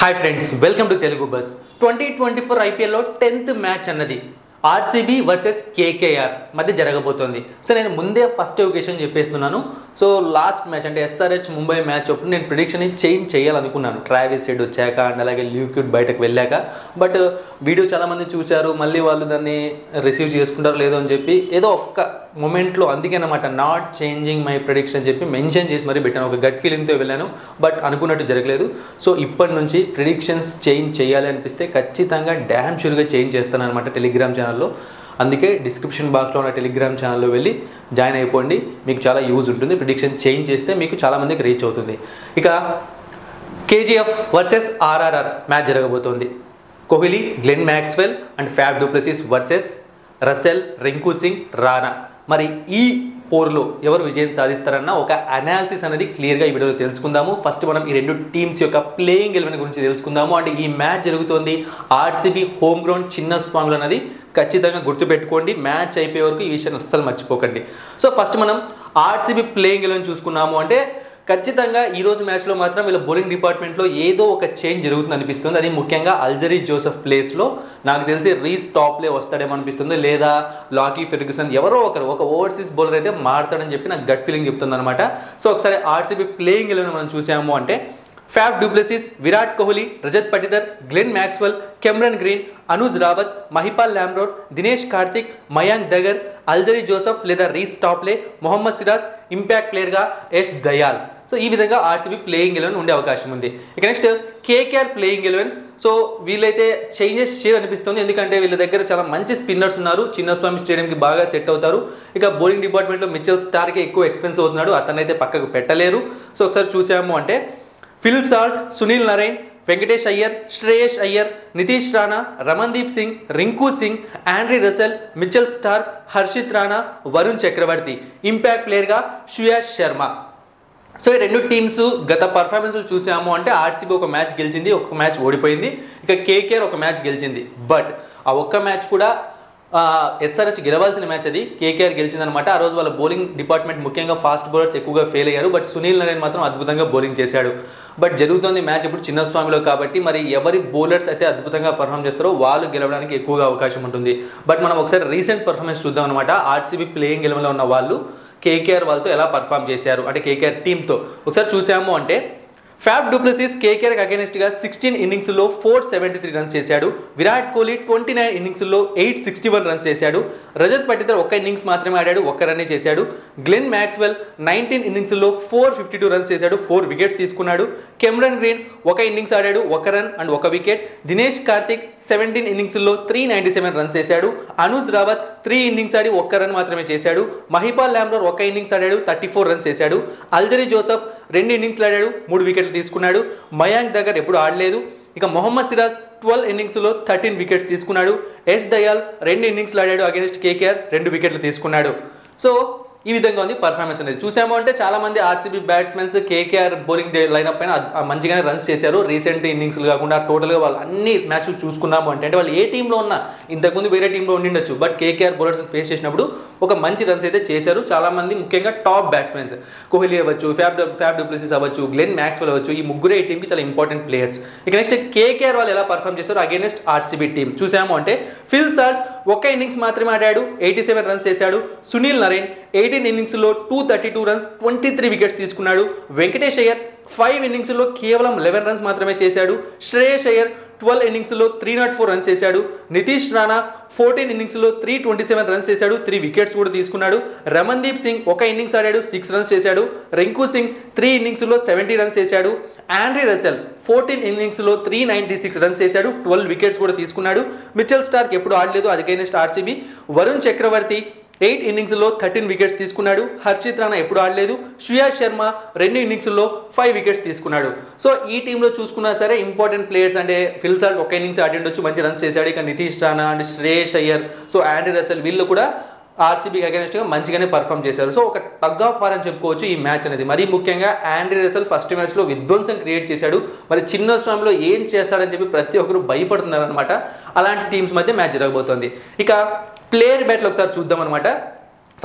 Hi friends, welcome to Telugu Bus. 2024 IPL లో 10th match అన్నది RCB versus KKR మధ్య జరగబోతోంది. సో నేను ముందే ఫస్ట్ ఒకేషన్ చెప్పేస్తున్నాను. సో లాస్ట్ మ్యాచ్ అంటే ఎస్ఆర్హెచ్ ముంబై మ్యాచ్ అప్పుడు నేను ప్రిడిక్షన్ చేంజ్ చేయాలనుకున్నాను ట్రావిస్ హెడ్ వచ్చాక అండ్ అలాగే ల్యూక్యూడ్ బయటకు వెళ్ళాక. బట్ వీడియో చాలామంది చూశారు, మళ్ళీ వాళ్ళు దాన్ని రిసీవ్ చేసుకుంటారో లేదో అని చెప్పి ఏదో ఒక్క మూమెంట్లో అందుకేనమాట నాట్ చేంజింగ్ మై ప్రిడిక్షన్ అని చెప్పి మెన్షన్ చేసి మరీ పెట్టాను. ఒక గట్ ఫీలింగ్తో వెళ్ళాను, బట్ అనుకున్నట్టు జరగలేదు. సో ఇప్పటి నుంచి ప్రిడిక్షన్స్ చేంజ్ చేయాలి అనిపిస్తే ఖచ్చితంగా డ్యామ్ షూర్గా చేంజ్ చేస్తాను అనమాట టెలిగ్రామ్ ఛానల్లో. అందుకే డిస్క్రిప్షన్ బాక్స్లో ఉన్న టెలిగ్రామ్ ఛానల్లో వెళ్ళి జాయిన్ అయిపోండి, మీకు చాలా యూజ్ ఉంటుంది. ప్రిడిక్షన్ చేంజ్ చేస్తే మీకు చాలామందికి రీచ్ అవుతుంది. ఇక కేజీఎఫ్ వర్సెస్ ఆర్ఆర్ఆర్ మ్యాచ్ జరగబోతోంది. Kohli, Glenn Maxwell and fab du Plessis versus Russell, Rinku Singh, Rana. మరి ఈ పోర్లో ఎవరు విజయం సాధిస్తారన్న ఒక అనాలిసిస్ అనేది క్లియర్గా ఈ వీడియోలో తెలుసుకుందాము. ఫస్ట్ మనం ఈ రెండు టీమ్స్ యొక్క ప్లేయింగ్ ఎలెవెన్ గురించి తెలుసుకుందాము. అండ్ ఈ మ్యాచ్ జరుగుతోంది ఆర్సీబీ హోమ్ గ్రౌండ్ చిన్న స్వామిలో అనేది ఖచ్చితంగా గుర్తుపెట్టుకోండి. మ్యాచ్ అయిపోయే వరకు ఈ విషయాన్ని అస్సలు మర్చిపోకండి. సో ఫస్ట్ మనం ఆర్సీబీ ప్లేయింగ్ ఎలెవెన్ చూసుకున్నాము అంటే ఖచ్చితంగా ఈరోజు మ్యాచ్లో మాత్రం వీళ్ళ బౌలింగ్ డిపార్ట్మెంట్లో ఏదో ఒక చేంజ్ జరుగుతుంది అనిపిస్తుంది. అది ముఖ్యంగా అల్జరీ జోసెఫ్ ప్లేస్లో నాకు తెలిసి రీస్ టాప్లే వస్తాడేమో అనిపిస్తుంది, లేదా లాకీ ఫెర్గ్యూసన్ ఎవరో ఒకరు ఒక ఓవర్సీస్ బౌలర్ అయితే మారుతాడని చెప్పి నాకు గట్ ఫీలింగ్ చెప్తుంది అనమాట. సో ఒకసారి ఆర్సీబీ ప్లేయింగ్ ఎలెవెన్ మనం చూసాము అంటే Faf du Plessis, Virat Kohli, Rajat Patidar, Glenn Maxwell, Cameron Green, Anuj Rawat, Mahipal Lomror, Dinesh Karthik, Mayank Dagar, Alzarri Joseph లేదా Reece Topley, Mohammed Siraj, impact ప్లేయర్గా యష్ దయాల్. సో ఈ విధంగా ఆర్సీబీ ప్లేయింగ్ ఎలెవెన్ ఉండే అవకాశం ఉంది. ఇక next KKR playing eleven. So వీళ్ళైతే చేంజెస్ చేయాలనిపిస్తుంది, ఎందుకంటే వీళ్ళ దగ్గర చాలా మంచి స్పిన్నర్స్ ఉన్నారు. చిన్నస్వామి స్టేడియంకి బాగా సెట్ అవుతారు. ఇక బౌలింగ్ డిపార్ట్మెంట్లో మిచెల్ స్టార్కి ఎక్కువ ఎక్స్పెన్స్ అవుతున్నాడు, అతనైతే పక్కకు పెట్టలేరు. సో ఒకసారి చూసాము అంటే Phil Salt, Sunil Narine, Venkatesh Iyer, Shreyas Iyer, Nitish Rana, Ramandeep Singh, Rinku Singh, Andre Russell, Mitchell Starc, Harshit Rana, Varun Chakravarthy, impact ప్లేయర్గా శ్రేయస్ శర్మ. సో ఈ రెండు టీమ్స్ గత పర్ఫార్మెన్స్లు చూసాము అంటే ఆర్సీబీ ఒక మ్యాచ్ గెలిచింది, ఒక మ్యాచ్ ఓడిపోయింది. ఇక కేకేఆర్ ఒక మ్యాచ్ గెలిచింది. బట్ ఆ ఒక్క మ్యాచ్ కూడా ఎస్ఆర్హెచ్ గెలవాల్సిన మ్యాచ్, అది కేకేఆర్ గెలిచిందనమాట. ఆ రోజు వాళ్ళ బౌలింగ్ డిపార్ట్మెంట్ ముఖ్యంగా ఫాస్ట్ బౌలర్స్ ఎక్కువగా ఫెయిల్ అయ్యారు. బట్ సునీల్ నరైన్ మాత్రం అద్భుతంగా బౌలింగ్ చేశాడు. బట్ జరుగుతుంది మ్యాచ్ ఇప్పుడు చిన్నస్వామిలో కాబట్టి మరి ఎవరి బౌలర్స్ అయితే అద్భుతంగా పర్ఫామ్ చేస్తారో వాళ్ళు గెలవడానికి ఎక్కువగా అవకాశం ఉంటుంది. బట్ మనం ఒకసారి రీసెంట్ పర్ఫార్మెన్స్ చూద్దాం అనమాట. ఆర్సీబీ ప్లేయింగ్ ఎలెవెన్లో ఉన్న వాళ్ళు కేకేఆర్ వాళ్ళతో ఎలా పర్ఫామ్ చేశారు అంటే కేకేఆర్ టీంతో ఒకసారి చూసాము అంటే ఫ్యాబ్ డూప్లెసిస్ కేకేఆర్కి అగైనెస్ట్గా 16 ఇన్నింగ్స్లో 473 రన్స్ చేశాడు. విరాట్ కోహ్లీ 29 ఇన్నింగ్స్లో 861 రన్స్ చేశాడు. రజత్ పటిదర్ ఒక్క ఇన్నింగ్స్ మాత్రమే ఆడాడు, ఒక్క రన్నే చేశాడు. గ్లెన్ మ్యాక్స్వెల్ 19 ఇన్నింగ్స్లో 452 రన్స్ చేశాడు, 4 వికెట్స్ తీసుకున్నాడు. కెమ్రన్ గ్రీన్ ఒక ఇన్నింగ్స్ ఆడాడు, ఒక రన్ అండ్ ఒక వికెట్. దినేష్ కార్తిక్ 17 ఇన్నింగ్స్లో 397 రన్స్ చేశాడు. అనుజ్ రావత్ 3 ఇన్నింగ్స్ ఆడి ఒక్క రన్ మాత్రమే చేశాడు. మహిపాల్ లామ్రోడ్ ఒక ఇన్నింగ్స్ ఆడాడు, 34 రన్స్ చేశాడు. అల్జరీ జోసెఫ్ 2 ఇన్నింగ్స్లు ఆడాడు, 3 వికెట్లు తీసుకున్నాడు. మయాంక్ దగ్గర ఎప్పుడు ఆడలేదు. ఇక మొహమ్మద్ సిరాజ్ 12 ఇన్నింగ్స్లో 13 వికెట్స్ తీసుకున్నాడు. యష్ దయాల్ 2 ఇన్నింగ్స్లు ఆడాడు అగైనెస్ట్ కేకేఆర్, 2 వికెట్లు తీసుకున్నాడు. సో ఈ విధంగా ఉంది పర్ఫార్మెన్స్ అనేది. చూసాము అంటే చాలా మంది RCB batsmen KKR bowling lineup పైన మంచిగానే రన్స్ చేశారు. రీసెంట్ ఇన్నింగ్స్లు కాకుండా టోటల్గా వాళ్ళు అన్ని మ్యాచ్లు చూసుకున్నాము అంటే వాళ్ళు ఏ టీంలో ఉన్నా ఇంతకుముందు వేరే టీంలో ఉండిండొచ్చు, బట్ కేకేఆర్ బౌలర్స్ ఫేస్ చేసినప్పుడు ఒక మంచి రన్స్ అయితే చేశారు చాలా మంది, ముఖ్యంగా టాప్ బ్యాట్స్మెన్స్. కోహ్లీ అవ్వచ్చు, ఫ్యాబ్ డూప్లెసిస్ అవ్వచ్చు, గ్లెన్ మ్యాక్స్వెల్ అవ్వచ్చు, ఈ ముగ్గురే ఈ టీంకి చాలా ఇంపార్టెంట్ ప్లేయర్స్. ఇక నెక్స్ట్ కేకేఆర్ వాళ్ళు ఎలా పర్ఫామ్ చేశారు అగైనెస్ట్ ఆర్సీబీ టీం చూసాము అంటే ఫిల్ సాల్ట్ ఒక్క ఇన్నింగ్స్ మాత్రమే ఆడాడు, 87 రన్స్ చేశాడు. సునీల్ నరైన్ 18 ఇన్నింగ్స్లో 232 రన్స్, 23 వికెట్స్ తీసుకున్నాడు. వెంకటేష్ అయ్యర్ 5 ఇన్నింగ్స్లో కేవలం 11 రన్స్ మాత్రమే చేశాడు. శ్రేయస్ అయ్యర్ 12 ఇన్నింగ్స్లో 304 రన్స్ చేశాడు. నితీష్ రాణా 14 ఇన్నింగ్స్లో 327 రన్స్ చేశాడు, 3 వికెట్స్ కూడా తీసుకున్నాడు. రమన్దీప్ సింగ్ ఒక ఇన్నింగ్స్ ఆడాడు, 6 రన్స్ చేశాడు. రింకు సింగ్ 3 ఇన్నింగ్స్లో 70 రన్స్ చేశాడు. ఆండ్రీ రసెల్ 14 ఇన్నింగ్స్లో 396 రన్స్ చేశాడు, 12 వికెట్స్ కూడా తీసుకున్నాడు. మిచెల్ స్టార్క్ ఎప్పుడు ఆడలేదు, అది అగైనెస్ట్ ఆర్సీబీ. వరుణ్ చక్రవర్తి 8 ఇన్నింగ్స్లో 13 వికెట్స్ తీసుకున్నాడు. హర్షిత్ రాణా ఎప్పుడు ఆడలేదు. శ్రేయస్ శర్మ 2 ఇన్నింగ్స్లో 5 వికెట్స్ తీసుకున్నాడు. సో ఈ టీంలో చూసుకున్నా సరే ఇంపార్టెంట్ ప్లేయర్స్ అంటే ఫిల్ సాల్ట్ ఒక ఇన్నింగ్స్ ఆడిండొచ్చు, మంచి రన్స్ చేశాడు. ఇక Nitish Rana and Shreyas Iyer, so Andre Russell వీళ్ళు కూడా ఆర్సీబీకి అగైనెస్ట్గా మంచిగానే పర్ఫామ్ చేశారు. సో ఒక టగ్ ఆఫ్ వార్ అని చెప్పుకోవచ్చు ఈ మ్యాచ్ అనేది. మరీ ముఖ్యంగా ఆండ్రీ రసెల్ ఫస్ట్ మ్యాచ్లో విధ్వంసం క్రియేట్ చేశాడు. మరి చిన్న స్వామిలో ఏం చేస్తాడని చెప్పి ప్రతి ఒక్కరు భయపడుతున్నారు అనమాట. అలాంటి టీమ్స్ మధ్య మ్యాచ్ జరగబోతోంది. ఇక ప్లేయర్ బ్యాట్లు ఒకసారి చూద్దాం అనమాట.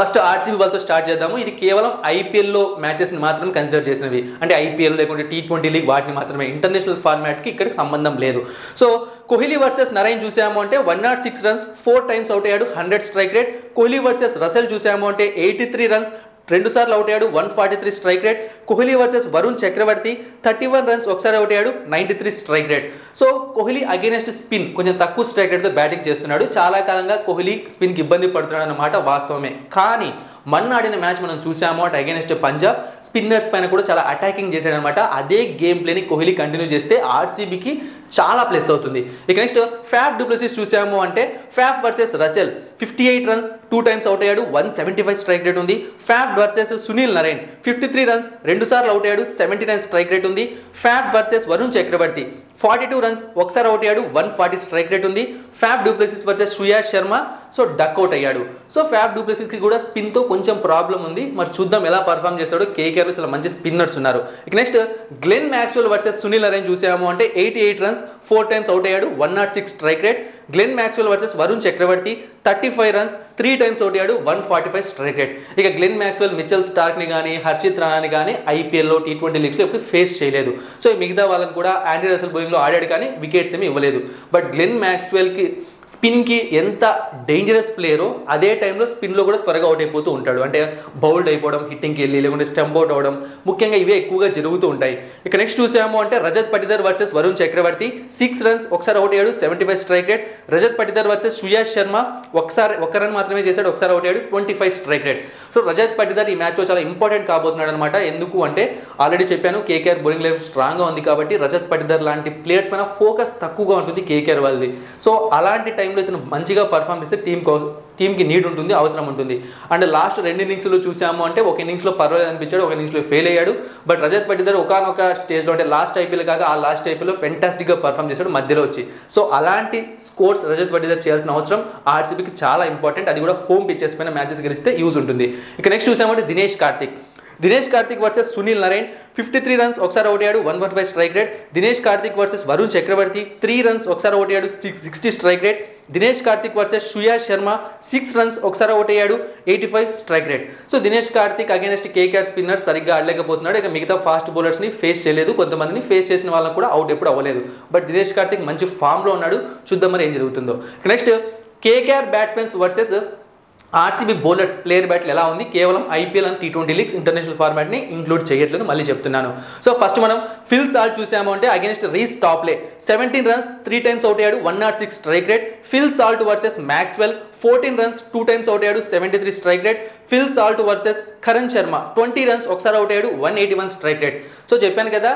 ఫస్ట్ ఆర్సీబీ వాళ్ళతో స్టార్ట్ చేద్దాము. ఇది కేవలం ఐపీఎల్లో మ్యాచెస్ని మాత్రమే కన్సిడర్ చేసినవి, అంటే ఐపీఎల్ లేకుంటే T20 లీగ్ వాటిని మాత్రమే, ఇంటర్నేషనల్ ఫార్మాట్కి ఇక్కడికి సంబంధం లేదు. సో కోహ్లీ వర్సెస్ నరైన్ చూసాము అంటే 106 రన్స్ 4 టైమ్స్ అవుట్ అయ్యాడు, 100 strike rate. Kohli versus Russell చూసాము అంటే 83 రన్స్ 2 సార్లు అవుట్ అయ్యాడు, 143 strike rate. Kohli versus Varun Chakravarthy 31 runs ఒకసారి అవుట్ అయ్యాడు, 93 strike rate. So Kohli against spin కొంచెం తక్కువ స్ట్రైక్ రేట్తో బ్యాటింగ్ చేస్తున్నాడు. చాలా కాలంగా కోహ్లీ స్పిన్కి ఇబ్బంది పడుతున్నాడు అన్నమాట వాస్తవమే. కానీ మొన్న ఆడిన మ్యాచ్ మనం చూసాము అంటే అగేనెస్ట్ పంజాబ్ స్పిన్నర్స్ పైన కూడా చాలా అటాకింగ్ చేశాడనమాట. అదే గేమ్ ప్లేని కోహ్లీ కంటిన్యూ చేస్తే ఆర్సీబీకి చాలా ప్లస్ అవుతుంది. ఇక నెక్స్ట్ ఫ్యాఫ్ డూప్లెసిస్ చూసాము అంటే ఫ్యాఫ్ versus Russell 58 runs 2 times out అయ్యాడు, 175 స్ట్రైక్ రేట్ ఉంది. ఫ్యాఫ్ వర్సెస్ సునీల్ నరైన్ 53 రన్స్ 2 సార్లు అవుట్ అయ్యాడు, 79 స్ట్రైక్ రేట్ ఉంది. ఫ్యాఫ్ వర్సెస్ వరుణ్ చక్రవర్తి 42 రన్స్ ఒకసారి అవుట్ అయ్యాడు, 140 స్ట్రైక్ రేట్ ఉంది. ఫ్యాఫ్ du Plessis versus Shreyas Sharma so duck out అయ్యాడు. సో ఫ్యాఫ్ డూప్లెసిస్కి కూడా స్పిన్తో కొంచెం ప్రాబ్లం ఉంది, మరి చూద్దాం ఎలా పర్ఫామ్ చేస్తాడో. కేకేఆర్లో చాలా మంచి స్పిన్నర్స్ ఉన్నారు. ఇక next Glenn Maxwell versus Sunil Narine చూసాము అంటే 88 రన్స్ 4 టైమ్స్ అవుట్ అయ్యాడు, 106 strike rate. Glenn Maxwell versus Varun Chakravarthy 35 runs 3 times out అయ్యాడు, 145 స్ట్రైక్ రేట్. ఇక గ్లెన్ మ్యాక్స్వెల్ మిచెల్ స్టార్క్ని కానీ హర్షిత్ రాణాని కానీ ఐపీఎల్లో T20 లీగ్స్లో ఎప్పుడు ఫేస్ చేయలేదు. సో మిగతా వాళ్ళని కూడా ఆండ్రీ రసెల్ బౌలింగ్లో ఆడాడు కానీ వికెట్స్ ఏమీ ఇవ్వలేదు. బట్ గ్లెన్ మ్యాక్స్వెల్కి స్పిన్కి ఎంత డేంజరస్ ప్లేయరో అదే టైంలో స్పిన్లో కూడా త్వరగా అవుట్ అయిపోతూ ఉంటాడు. అంటే బౌల్డ్ అయిపోవడం, హిట్టింగ్కి వెళ్ళి లేకుంటే స్టంప్ అవుట్ అవ్వడం, ముఖ్యంగా ఇవే ఎక్కువగా జరుగుతూ ఉంటాయి. ఇక నెక్స్ట్ చూసాము అంటే రజత్ పటిదార్ వర్సెస్ వరుణ్ చక్రవర్తి 6 రన్స్ ఒకసారి అవుట్ అయ్యాడు, 75 strike rate. Rajat Patidar versus Shreyas Sharma ఒక్క రన్ మాత్రమే చేశాడు, ఒకసారి అవుట్ అయ్యాడు, 25 strike rate. So Rajat Patidar ఈ మ్యాచ్లో చాలా ఇంపార్టెంట్ కాబోతున్నాడు అనమాట. ఎందుకు అంటే ఆల్రెడీ చెప్పాను కేకేఆర్ బౌలింగ్ లైన్ స్ట్రాంగ్గా ఉంది కాబట్టి రజత్ పటిదార్ లాంటి ప్లేయర్స్ పైన ఫోకస్ తక్కువగా ఉంటుంది కేకేఆర్ వాళ్ళది. సో అలాంటి టైంలో ఇతను మంచిగా పర్ఫామ్ చేస్తే టీంకి నీడ్ ఉంటుంది, అవసరం ఉంటుంది. అండ్ లాస్ట్ 2 ఇన్నింగ్స్లో చూసాము అంటే ఒక ఇన్నింగ్స్లో పర్వాలేదు అనిపించాడు, ఒక ఇన్నింగ్స్లో ఫెయిల్ అయ్యాడు. బట్ రజత్ పటిదార్ ఒకనొక స్టేజ్లో అంటే లాస్ట్ ఐపీఎల్ కాక ఆ లాస్ట్ ఐపీఎల్లో ఫెంటాస్టిక్గా పర్ఫామ్ చేశాడు మధ్యలో వచ్చి. సో అలాంటి స్కోర్స్ రజత్ పటిదార్ చేయాల్సిన అవసరం ఆర్సీబీకి చాలా ఇంపార్టెంట్. అది కూడా హోమ్ పిచ్చెస్ పైన మ్యాచెస్ గెలిస్తే యూజ్ ఉంటుంది. ఇక నెక్స్ట్ చూసామంటే దినేష్ కార్తిక్ వర్సెస్ సునీల్ నరైన్ 53 రన్స్ ఒకసారి అవుట్ అయ్యాడు, 115 strike rate. Dinesh Karthik versus Varun Chakravarthy 3 runs ఒకసారి అవుట్ అయ్యాడు, 60 strike rate. Dinesh Karthik versus Shreyas Sharma 6 runs ఒకసారి అవుట్ అయ్యాడు, 85 strike rate. So Dinesh Karthik against KKR spinner సరిగ్గా ఆడలేకపోతున్నాడు. ఇక మిగతా ఫాస్ట్ బౌలర్స్ని ఫేస్ చేయలేదు, కొంతమందిని ఫేస్ చేసిన వాళ్ళని కూడా అవుట్ ఎప్పుడు అవ్వలేదు. బట్ దినేష్ కార్తిక్ మంచి ఫామ్లో ఉన్నాడు, చూద్దాం మరి ఏం జరుగుతుందో. Next KKR batsmens versus RCB bowlers player battle ఎలా ఉంది. కేవలం IPL and T20 leagues international ఫార్మాట్ని ఇంక్లూడ్ చేయట్లేదు, మళ్ళీ చెప్తున్నాను. సో ఫస్ట్ మనం ఫిల్ సాల్ట్ చూసాము అంటే against Reece Topley 17 runs 3 times out అయ్యాడు, 106 strike rate. Phil Salt versus Maxwell 14 runs 2 times out అయ్యాడు, 73 strike rate. Phil Salt versus Karan Sharma 20 runs ఒకసారి అవుట్ అయ్యాడు, 181 స్ట్రైక్ రేట్. సో చెప్పాను కదా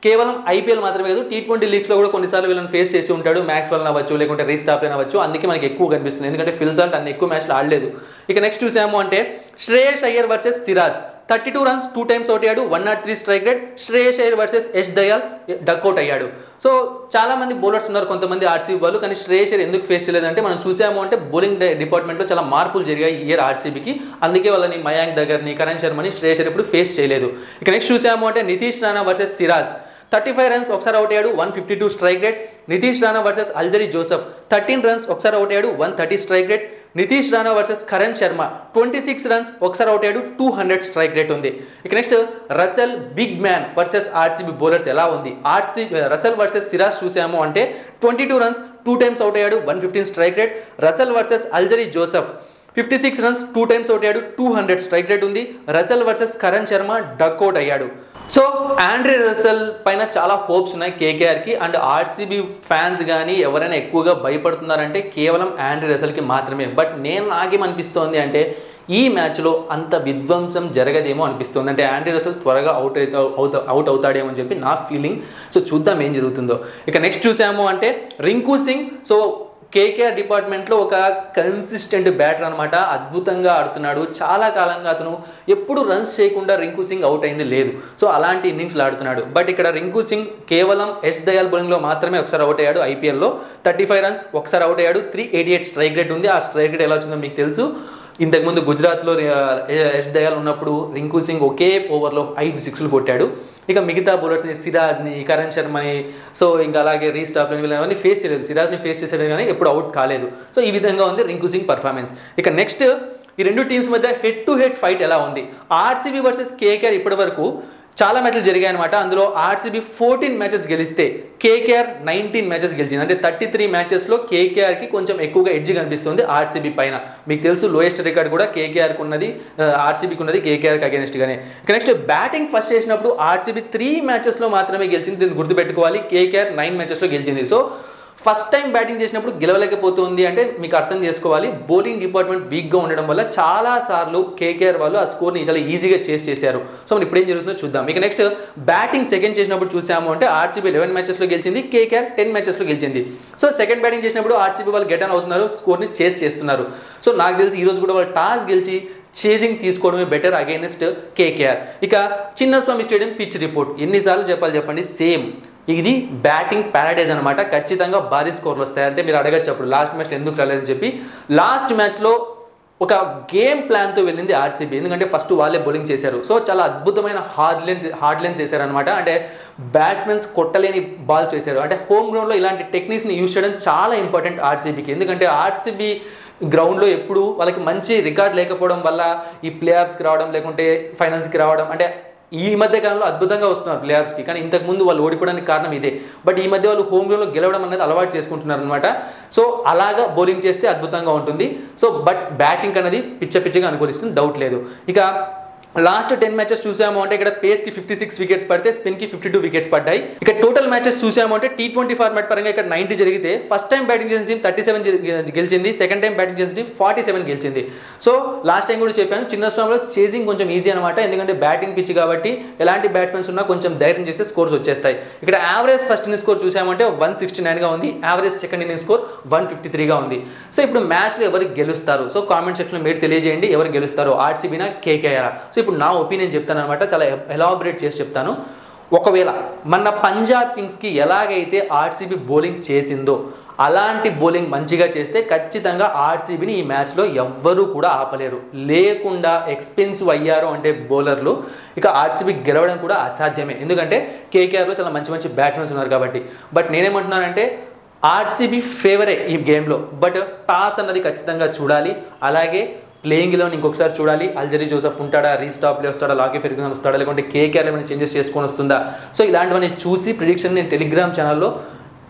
కేవలం ఐపీఎల్ మాత్రమే కాదు T20 లీగ్స్లో కూడా కొన్నిసార్లు వీళ్ళని ఫేస్ చేసి ఉంటాడు, మ్యాక్స్వెల్ అవ్వచ్చు లేకుంటే రీస్టాప్లైన్ అవ్వచ్చు. అందుకే మనకి ఎక్కువ కనిపిస్తుంది, ఎందుకంటే ఫిల్ సాల్ట్ అన్ని ఎక్కువ మ్యాచ్లు ఆడలేదు. ఇక నెక్స్ట్ చూసాము అంటే Shreyas Iyer versus Siraj 32 runs 2 times out అయ్యాడు, 103 strike rate. Shreyas Iyer versus Yash Dayal duck out అయ్యాడు. సో చాలా మంది బౌలర్స్ ఉన్నారు కొంతమంది ఆర్సీబీ వాళ్ళు, కానీ శ్రేయస్ అయ్యర్ ఎందుకు ఫేస్ చేయలేదంటే మనం చూసాము అంటే బౌలింగ్ డిపార్ట్మెంట్లో చాలా మార్పులు జరిగాయి ఈ ఇయర్ ఆర్సీబీకి. అందుకే వాళ్ళని మయాంక్ దగ్గరని కరణ్ శర్మని శ్రేయస్ అయ్యర్ ఇప్పుడు ఫేస్ చేయలేదు. ఇక నెక్స్ట్ చూసాము అంటే నితీష్ రాణా వర్సెస్ సిరాజ్ 35 రన్స్ ఒకసారి అవుట్ అయ్యాడు, 152 strike rate. Nitish Rana versus Alzarri Joseph 13 runs ఒకసారి అవుట్ అయ్యాడు, 130 strike rate. Nitish Rana versus Karan Sharma 26 runs ఒకసారి అవుట్ అయ్యాడు, 200 స్ట్రైక్ రేట్ ఉంది. ఇక next Russell big man versus RCB bowlers ఎలా ఉంది. రసెల్ వర్సెస్ సిరాజ్ చూసాము అంటే 22 రన్స్ 2 టైమ్స్ అవుట్ అయ్యాడు, 115 strike rate. Russell versus Alzarri Joseph 56 runs 2 times out అయ్యాడు, 200 స్ట్రైక్ రేట్ ఉంది. Russell versus Karan Sharma duck out అయ్యాడు. సో ఆండ్రీ రసెల్ పైన చాలా హోప్స్ ఉన్నాయి కేకేఆర్కి. అండ్ ఆర్సీబీ ఫ్యాన్స్ కానీ ఎవరైనా ఎక్కువగా భయపడుతున్నారంటే కేవలం ఆండ్రీ రసెల్కి మాత్రమే. బట్ నాకేమనిపిస్తోంది అంటే ఈ మ్యాచ్లో అంత విధ్వంసం జరగదేమో అనిపిస్తుంది. అంటే ఆండ్రీ రసెల్ త్వరగా అవుట్ అవుతాడేమో అని చెప్పి నా ఫీలింగ్. సో చూద్దాం ఏం జరుగుతుందో. ఇక నెక్స్ట్ చూసాము అంటే రింకు సింగ్. సో కేకేఆర్ డిపార్ట్మెంట్లో ఒక కన్సిస్టెంట్ బ్యాటర్ అనమాట, అద్భుతంగా ఆడుతున్నాడు. చాలా కాలంగా అతను ఎప్పుడు రన్స్ చేయకుండా రింకు సింగ్ అవుట్ అయింది లేదు. సో అలాంటి ఇన్నింగ్స్లో ఆడుతున్నాడు. బట్ ఇక్కడ రింకు సింగ్ కేవలం యష్ దయాల్ బౌలింగ్లో మాత్రమే ఒకసారి అవుట్ అయ్యాడు ఐపీఎల్లో. 35 రన్స్ ఒకసారి అవుట్ అయ్యాడు, 388 స్ట్రైక్ రేట్ ఉంది. ఆ స్ట్రైక్ రేట్ ఎలా వచ్చిందో మీకు తెలుసు. ఇంతకుముందు గుజరాత్లో యష్ దయాల్ ఉన్నప్పుడు రింకు సింగ్ ఒకే ఓవర్లో 5 సిక్స్లు కొట్టాడు. ఇక మిగతా బౌలర్స్ని సిరాజ్ని కరణ్ శర్మని సో ఇంకా అలాగే రీస్టాప్లని వీళ్ళని ఫేస్ చేయలేదు. సిరాజ్ని ఫేస్ చేసాడు కానీ ఎప్పుడు అవుట్ కాలేదు. సో ఈ విధంగా ఉంది రింకు సింగ్ పర్ఫార్మెన్స్. ఇక నెక్స్ట్ ఈ రెండు టీమ్స్ మధ్య హెడ్ టు హెడ్ ఫైట్ ఎలా ఉంది. ఆర్సీబీ వర్సెస్ కేకేఆర్ ఇప్పటి వరకు చాలా మ్యాచ్లు జరిగాయి అనమాట. అందులో ఆర్సీబీ 14 మ్యాచెస్ గెలిస్తే కేకేఆర్ 19 మ్యాచెస్ గెలిచింది. అంటే 33 మ్యాచెస్లో కేకేఆర్కి కొంచెం ఎక్కువగా ఎడ్జ్ కనిపిస్తుంది ఆర్సీబీ పైన. మీకు తెలుసు లోయెస్ట్ రికార్డ్ కూడా కేకేఆర్కి ఉన్నది, ఆర్సీబీకి ఉన్నది కేకేఆర్కి అగేన్స్ట్గానే. నెక్స్ట్ బ్యాటింగ్ ఫస్ట్ చేసినప్పుడు ఆర్సీబీ 3 మ్యాచెస్లో మాత్రమే గెలిచింది. దీన్ని గుర్తుపెట్టుకోవాలి. కేకేఆర్ 9 మ్యాచెస్లో గెలిచింది. సో ఫస్ట్ టైం బ్యాటింగ్ చేసినప్పుడు గెలవలేకపోతుంది అంటే మీకు అర్థం చేసుకోవాలి, బౌలింగ్ డిపార్ట్మెంట్ వీక్గా ఉండడం వల్ల చాలాసార్లు కేకేఆర్ వాళ్ళు ఆ స్కోర్ని చాలా ఈజీగా చేశారు. సో మనం ఇప్పుడు ఏం జరుగుతుందో చూద్దాం. ఇక నెక్స్ట్ బ్యాటింగ్ సెకండ్ చేసినప్పుడు చూసాము అంటే ఆర్సీబీ 11 మ్యాచెస్లో గెలిచింది, కేకేఆర్ 10 మ్యాచెస్లో గెలిచింది. సో సెకండ్ బ్యాటింగ్ చేసినప్పుడు ఆర్సీబీ వాళ్ళు గెట్ ఆన్ అవుతున్నారు, స్కోర్ని చేస్తున్నారు. సో నాకు తెలిసి ఈరోజు కూడా వాళ్ళు టాస్ గెలిచి చేజింగ్ తీసుకోవడమే బెటర్ అగైనెస్ట్ కేకేఆర్. ఇక చిన్నస్వామి స్టేడియం పిచ్ రిపోర్ట్ ఎన్నిసార్లు చెప్పండి, సేమ్. ఇది బ్యాటింగ్ ప్యారడైజ్ అనమాట. ఖచ్చితంగా భారీ స్కోర్లు వస్తాయి. అంటే మీరు అడగచ్చు అప్పుడు లాస్ట్ మ్యాచ్లో ఎందుకు రాలేదని చెప్పి. లాస్ట్ మ్యాచ్లో ఒక గేమ్ ప్లాన్తో వెళ్ళింది ఆర్సీబీ. ఎందుకంటే ఫస్ట్ వాళ్ళే బౌలింగ్ చేశారు. సో చాలా అద్భుతమైన హార్డ్ లెన్స్ వేశారనమాట. అంటే బ్యాట్స్మెన్స్ కొట్టలేని బాల్స్ వేశారు. అంటే హోమ్ గ్రౌండ్లో ఇలాంటి టెక్నిక్స్ని యూజ్ చేయడం చాలా ఇంపార్టెంట్ ఆర్సీబీకి. ఎందుకంటే ఆర్సీబీ గ్రౌండ్లో ఎప్పుడు వాళ్ళకి మంచి రికార్డ్ లేకపోవడం వల్ల ఈ ప్లే ఆఫ్స్కి రావడం, లేకుంటే ఫైనల్స్కి రావడం, అంటే ఈ మధ్య కాలంలో అద్భుతంగా వస్తున్నారు ప్లేయర్స్కి. కానీ ఇంతకుముందు వాళ్ళు ఓడిపోవడానికి కారణం ఇదే. బట్ ఈ మధ్య వాళ్ళు హోమ్ గ్రౌండ్లో గెలవడం అనేది అలవాటు చేసుకుంటున్నారు అనమాట. సో అలాగా బౌలింగ్ చేస్తే అద్భుతంగా ఉంటుంది. సో బట్ బ్యాటింగ్ అనేది పిచ్చగా అనుకూలిస్తుంది, డౌట్ లేదు. ఇక లాస్ట్ 10 మ్యాచెస్ చూసాము అంటే ఇక్కడ పేస్కి 56 వికెట్స్ పడితే స్పిన్కి 52 వికెట్స్ పడ్డాయి. ఇక టోటల్ మ్యాచెస్ చూసాము అంటే T20 ఫార్మాట్ పరంగా ఇక్కడ 90 జరిగితే ఫస్ట్ టైం బ్యాటింగ్ చేసిన టీం 37 గెలిచింది, సెకండ్ టైం బ్యాటింగ్ చేసిన టీం 47 గెలిచింది. సో లాస్ట్ టైం కూడా చెప్పాను, చిన్నస్వామిలో చేజింగ్ కొంచెం ఈజీ అనమాట. ఎందుకంటే బ్యాటింగ్ పిచ్ కాబట్టి ఎలాంటి బ్యాట్స్మెన్స్ ఉన్నా కొంచెం ధైర్యం చేస్తే స్కోర్స్ వచ్చేస్తాయి. ఇక్కడ యావరేజ్ ఫస్ట్ ఇన్నింగ్ స్కోర్ చూసామంటే 169గా ఉంది, యావరేజ్ సెకండ్ ఇన్నింగ్ స్కోర్ 153గా ఉంది. సో ఇప్పుడు మ్యాచ్లో ఎవరు గెలుస్తారు? సో కామెంట్ సెక్షన్లో మీరు తెలియజేయండి ఎవరు గెలుస్తారు, ఆర్సీబీనా కేకేఆర్? సో ఇప్పుడు నా ఒపీనియన్ చెప్తాను అనమాట, చాలా ఎలాబరేట్ చేసి చెప్తాను. ఒకవేళ మన పంజాబ్ కింగ్స్కి ఎలాగైతే ఆర్సీబీ బౌలింగ్ చేసిందో అలాంటి బౌలింగ్ మంచిగా చేస్తే ఖచ్చితంగా ఆర్సీబీని ఈ మ్యాచ్లో ఎవ్వరూ కూడా ఆపలేరు. లేకుండా ఎక్స్పెన్సివ్ అయ్యారు అంటే బౌలర్లు, ఇక ఆర్సీబీ గెలవడం కూడా అసాధ్యమే. ఎందుకంటే కేకేఆర్లో చాలా మంచి బ్యాట్స్మెన్స్ ఉన్నారు కాబట్టి. బట్ నేనేమంటున్నానంటే ఆర్సీబీ ఫేవరే ఈ గేమ్లో. బట్ టాస్ అన్నది ఖచ్చితంగా చూడాలి. అలాగే ప్లేయింగ్ ఎలెవెన్ ఇంకొకసారి చూడాలి. అల్జరీ జోసెఫ్ ఉంటాడా, రీస్టాప్లే వస్తాడా, లాకీ ఫెర్గ్యూసన్ వస్తాడా, లేకుంటే కేకేఆర్ ఏమైనా చేంజెస్ చేసుకొని వస్తుందా? సో ఇలాంటివన్నీ చూసి ప్రిడిక్షన్ నేను టెలిగ్రామ్ ఛానల్లో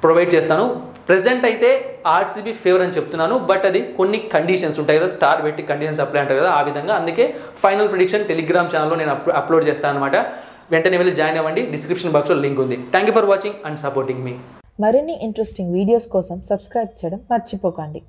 ప్రొవైడ్ చేస్తాను. ప్రెజెంట్ అయితే ఆర్సీబీ ఫేవర్ అని చెప్తున్నాను. బట్ అది కొన్ని కండిషన్స్ ఉంటాయి కదా, స్టార్ పెట్టి కండిషన్స్ అప్లై అంటారు కదా, ఆ విధంగా. అందుకే ఫైనల్ ప్రిడిక్షన్ టెలిగ్రామ్ ఛానల్లో నేను అప్లోడ్ చేస్తాను అనమాట. వెంటనే వెళ్ళి జాయిన్ అవ్వండి, డిస్క్రిప్షన్ బాక్స్లో లింక్ ఉంది. Thank you for watching and supporting మీ. మరిన్ని ఇంట్రెస్టింగ్ వీడియోస్ కోసం సబ్స్క్రైబ్ చేయడం మర్చిపోకండి.